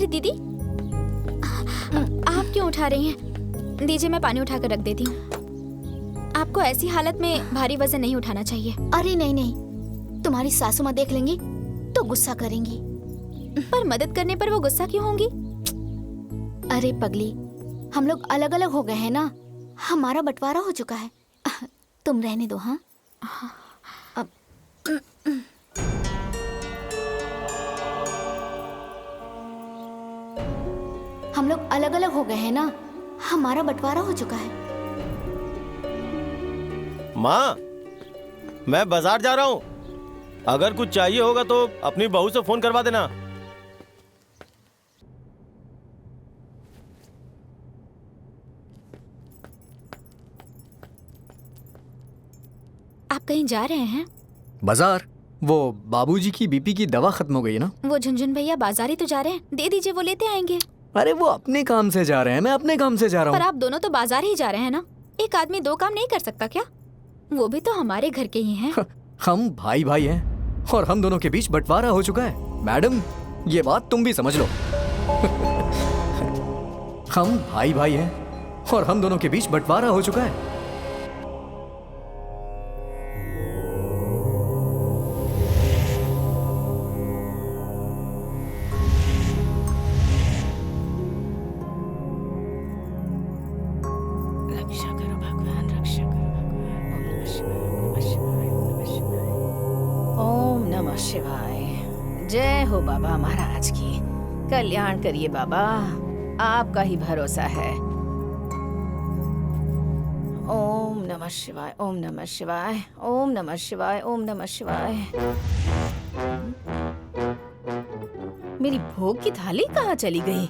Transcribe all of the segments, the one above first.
दीदी, आप क्यों उठा रही हैं? दीजिए मैं पानी उठा कर रख देती हूँ। आपको ऐसी हालत में भारी वजन नहीं उठाना चाहिए। अरे नहीं नहीं, तुम्हारी सासू माँ देख लेंगी तो गुस्सा करेंगी। पर मदद करने पर वो गुस्सा क्यों होंगी? अरे पगली, हम लोग अलग अलग हो गए हैं ना, हमारा बंटवारा हो चुका है। तुम रहने दो। हाँ अब हम लोग अलग अलग हो गए हैं ना, हमारा बंटवारा हो चुका है। माँ, मैं बाजार जा रहा हूँ, अगर कुछ चाहिए होगा तो अपनी बहू से फोन करवा देना। आप कहीं जा रहे हैं? बाजार? वो बाबूजी की बीपी की दवा खत्म हो गई ना। वो झुनझुन भैया बाजार ही तो जा रहे हैं, दे दीजिए वो लेते आएंगे। अरे वो अपने काम से जा रहे हैं, मैं अपने काम से जा रहा पर हूँ। आप दोनों तो बाजार ही जा रहे हैं ना, एक आदमी दो काम नहीं कर सकता क्या? वो भी तो हमारे घर के ही हैं। हम भाई भाई हैं और हम दोनों के बीच बंटवारा हो चुका है। मैडम, ये बात तुम भी समझ लो। हम भाई भाई हैं और हम दोनों के बीच बंटवारा हो चुका है। रक्षा करो भगवान, रक्षा करो भगवान। ओम नमः शिवाय। जय हो बाबा महाराज की, कल्याण करिए बाबा, आपका ही भरोसा है। ओम नमः शिवाय, ओम नमः शिवाय, ओम नमः शिवाय, ओम नमः शिवाय। मेरी भोग की थाली कहाँ चली गई?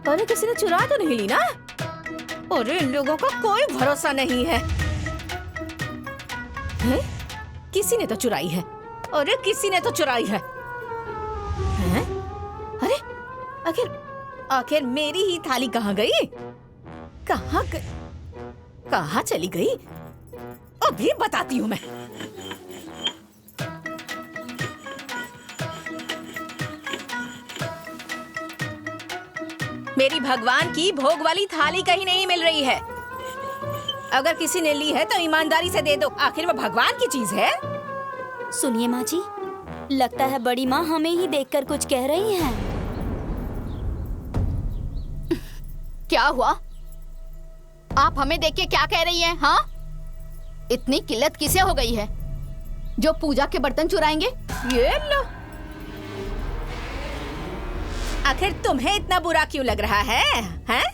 अरे किसी ने चुरा तो नहीं ली ना? अरे इन लोगों का कोई भरोसा नहीं है। हैं? किसी ने तो चुराई है। अरे किसी ने तो चुराई है। हैं? अरे आखिर मेरी ही थाली कहाँ गई? कहाँ चली गई? अभी बताती हूँ मैं। मेरी भगवान की भोग वाली थाली कहीं नहीं मिल रही है। अगर किसी ने ली है तो ईमानदारी से दे दो, आखिर वो भगवान की चीज है। सुनिए माँ जी, लगता है बड़ी माँ हमें ही देखकर कुछ कह रही हैं। क्या हुआ? आप हमें देख के क्या कह रही हैं? हाँ, इतनी किल्लत किसे हो गई है जो पूजा के बर्तन चुराएंगे? ये लो, आखिर तुम्हें इतना बुरा क्यों लग रहा है? हैं?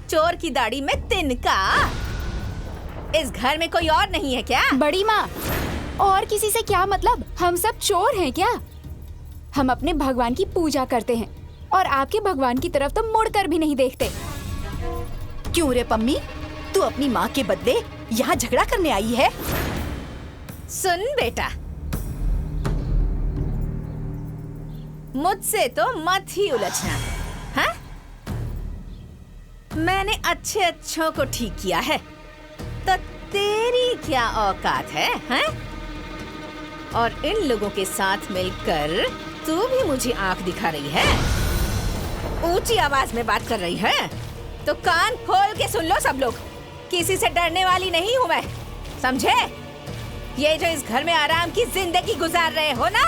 चोर की दाढ़ी में तिनका। इस घर में कोई और नहीं है क्या? बड़ी माँ, और किसी से क्या मतलब? हम सब चोर हैं क्या? हम अपने भगवान की पूजा करते हैं और आपके भगवान की तरफ तो मुड़कर भी नहीं देखते। क्यों रे पम्मी, तू अपनी माँ के बदले यहाँ झगड़ा करने आई है? सुन बेटा, मुझसे तो मत ही उलझना। हाँ? मैंने अच्छे अच्छों को ठीक किया है, तो तेरी क्या औकात है? हाँ? और इन लोगों के साथ मिलकर तू भी मुझे आंख दिखा रही है, ऊंची आवाज में बात कर रही है, तो कान खोल के सुन लो सब लोग। किसी से डरने वाली नहीं हूँ मैं, समझे? ये जो इस घर में आराम की जिंदगी गुजार रहे हो ना,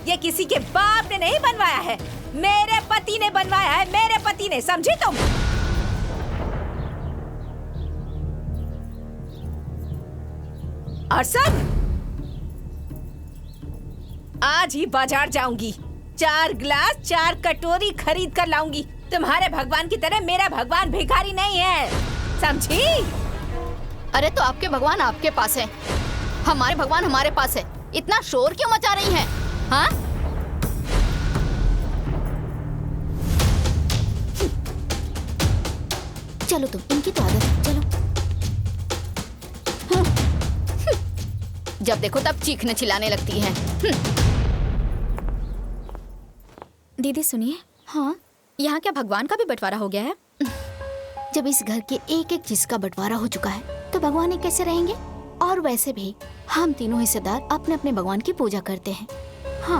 ये किसी के बाप ने नहीं बनवाया है, मेरे पति ने बनवाया है, मेरे पति ने, समझी तुम? और सब आज ही बाजार जाऊंगी, 4 गिलास 4 कटोरी खरीद कर लाऊंगी। तुम्हारे भगवान की तरह मेरा भगवान भिखारी नहीं है, समझी? अरे तो आपके भगवान आपके पास है, हमारे भगवान हमारे पास है, इतना शोर क्यों मचा रही हैं? हाँ? चलो तुम, इनकी तो आदत है, चलो। जब देखो तब चीखने चिल्लाने लगती हैं। दीदी सुनिए। हाँ? यहाँ क्या भगवान का भी बंटवारा हो गया है? जब इस घर के एक एक चीज का बंटवारा हो चुका है तो भगवान ही कैसे रहेंगे? और वैसे भी हम तीनों हिस्सेदार अपने अपने भगवान की पूजा करते हैं। हाँ।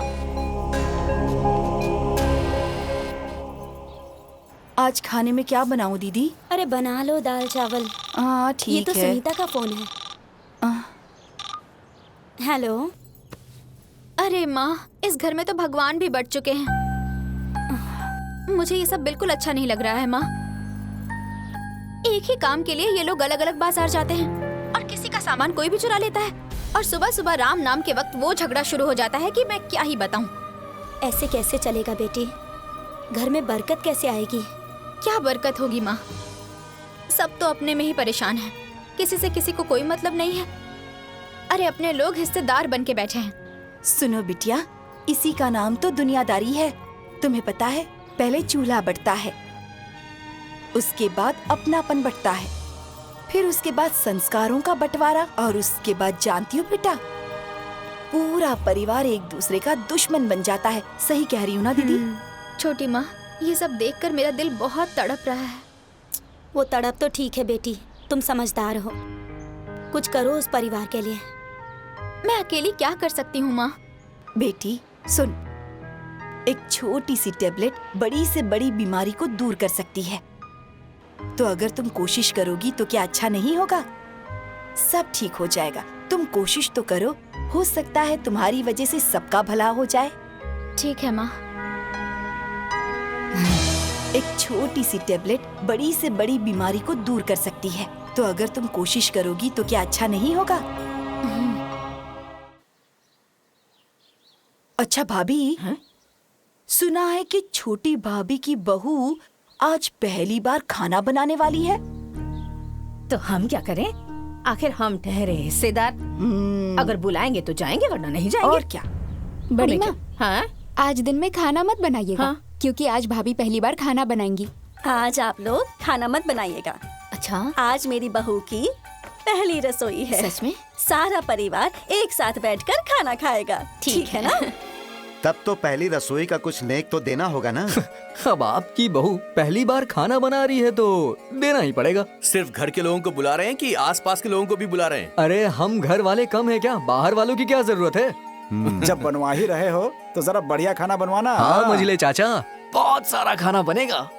आज खाने में क्या बनाऊं दीदी? अरे बना लो दाल चावल। हाँ ये ठीक तो है। सुनीता का फोन है। हेलो। अरे माँ, इस घर में तो भगवान भी बढ़ चुके हैं। मुझे ये सब बिल्कुल अच्छा नहीं लग रहा है माँ। एक ही काम के लिए ये लोग अलग अलग बाजार जाते हैं और किसी का सामान कोई भी चुरा लेता है, और सुबह सुबह राम नाम के वक्त वो झगड़ा शुरू हो जाता है कि मैं क्या ही बताऊं। ऐसे कैसे चलेगा बेटी? घर में बरकत कैसे आएगी? क्या बरकत होगी माँ? सब तो अपने में ही परेशान हैं। किसी से किसी को कोई मतलब नहीं है। अरे अपने लोग हिस्सेदार बन के बैठे हैं। सुनो बिटिया, इसी का नाम तो दुनियादारी है। तुम्हें पता है, पहले चूल्हा बढ़ता है, उसके बाद अपनापन बढ़ता है, फिर उसके बाद संस्कारों का बंटवारा, और उसके बाद जानती हो बेटा, पूरा परिवार एक दूसरे का दुश्मन बन जाता है। सही कह रही हूँ ना दीदी? छोटी माँ, ये सब देखकर मेरा दिल बहुत तड़प रहा है। वो तड़प तो ठीक है बेटी, तुम समझदार हो। कुछ करो उस परिवार के लिए। मैं अकेली क्या कर सकती हूँ माँ? बेटी सुन, एक छोटी सी टेबलेट बड़ी से बड़ी बीमारी को दूर कर सकती है। तो अगर तुम कोशिश करोगी तो क्या अच्छा नहीं होगा? सब ठीक हो जाएगा। तुम कोशिश तो करो, हो सकता है तुम्हारी वजह से सबका भला हो जाए। ठीक है माँ। एक छोटी सी टेबलेट बड़ी से बड़ी बीमारी को दूर कर सकती है। तो अगर तुम कोशिश करोगी तो क्या अच्छा नहीं होगा? अच्छा भाभी, सुना है कि छोटी भाभी की बहू आज पहली बार खाना बनाने वाली है। तो हम क्या करें? आखिर हम ठहरे हिस्सेदार। अगर बुलाएंगे तो जाएंगे, वरना नहीं जाएंगे। और क्या? बड़ी माँ, हाँ? आज दिन में खाना मत बनाइएगा। हाँ? क्योंकि आज भाभी पहली बार खाना बनाएंगी। आज आप लोग खाना मत बनाइएगा। अच्छा, आज मेरी बहू की पहली रसोई है। सच में? सारा परिवार एक साथ बैठकर खाना खाएगा। ठीक है ना? तब तो पहली रसोई का कुछ नेक तो देना होगा ना। अब आपकी बहू पहली बार खाना बना रही है तो देना ही पड़ेगा। सिर्फ घर के लोगों को बुला रहे हैं कि आसपास के लोगों को भी बुला रहे हैं? अरे हम घर वाले कम है क्या? बाहर वालों की क्या जरूरत है? जब बनवा ही रहे हो तो जरा बढ़िया खाना बनवाना। हाँ मझले चाचा, बहुत सारा खाना बनेगा।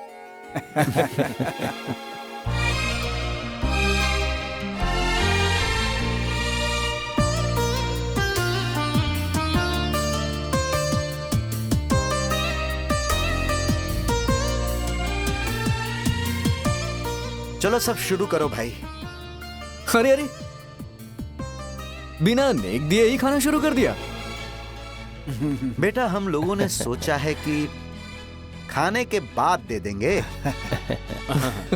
चलो सब शुरू करो भाई। अरे अरे, बिना नेक दिए ही खाना शुरू कर दिया। बेटा हम लोगों ने सोचा है कि खाने के बाद दे देंगे।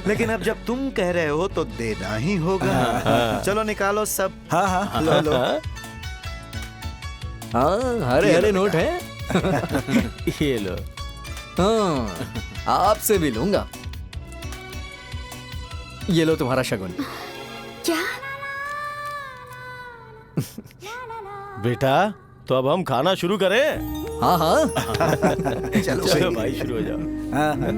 लेकिन अब जब तुम कह रहे हो तो देना ही होगा। चलो निकालो सब। हाँ हाँ, लो लो। हाँ, हरे हरे नोट है। ये लो। हाँ, आपसे भी लूंगा। ये लो तुम्हारा शगुन। क्या? बेटा, तो अब हम खाना शुरू करें? हाँ हाँ। चलो चलो भाई, शुरू हो जाओ। हाँ, हाँ।